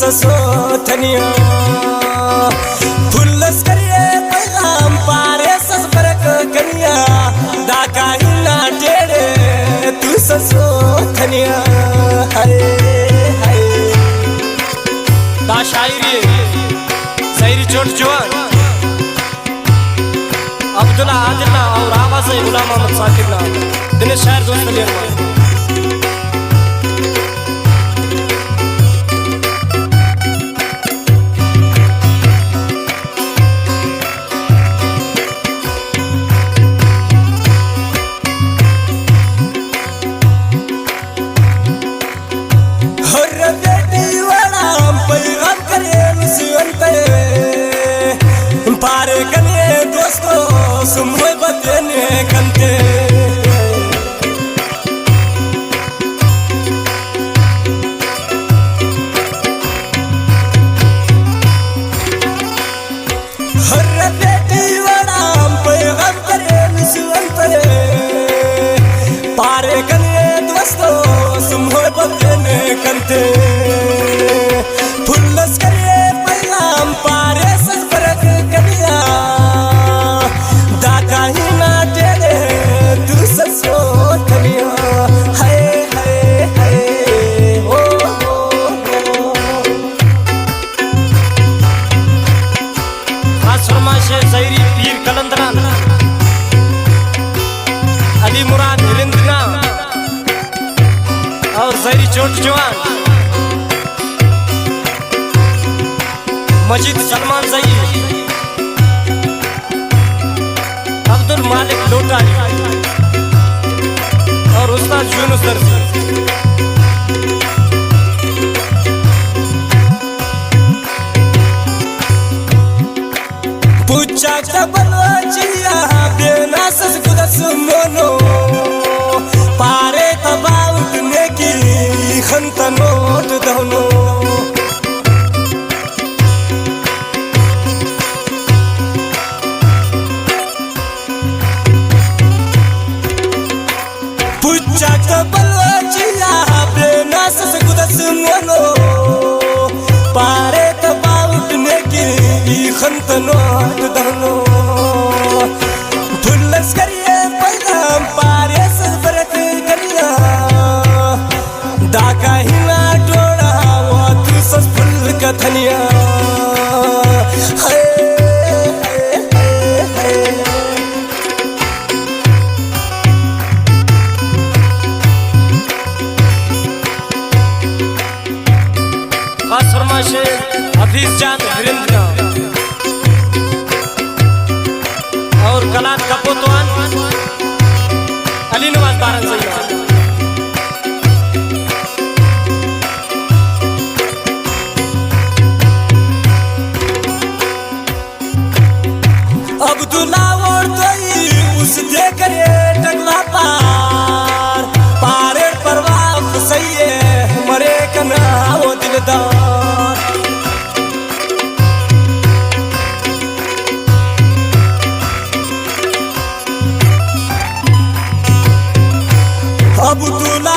ससो थनिया फुल्लस करिए पैगाम पारे सस बरक कनिया दाका हिना टेड़े तू ससो थनिया हाय हाय दा शायरी चोट जवान अब्दुल्ला आदिल और आवाज गुलाम मोहम्मद साकिब दिनेश शायर दोस्त लेर पारे कने दोस्तों सुमोय बदने कंते हर बेटी वड़ाम पैगाम करे निसवंते पारे कने दोस्तों सुमोय बदने कंते फुल्लस करे पैगाम पारे ज़ायरी पीर कलंदरान अली मुराद हिरिंदना और ज़ायरी चोट जवान मजीद सलमान ज़ई अब्दुल मालिक लोटारी और उस्ताद यूनुस दर्जी पूछा कबलो चिया बेना सस गुदस मोनो पारे तबाउट ने की खंत नोट दहनो पूछा कबलो चिया बेना सस गुदस मोनो पारे तबाउट ने की खंत नोट दहनो फुल्लस करिए पैगाम पारे सस बरक कनिया दाका हिना टोड़ा वो तू सस फुल कथनिया हाय खास फरमाइश हफीज जान हिरिंदना और कलात कपोतवान अली नवाज बारन सही अब्दुल्ला और तोई उस दे करे टकला पार पारे परवाह सही है मरे कना वो दिलदार अब्दुल्ला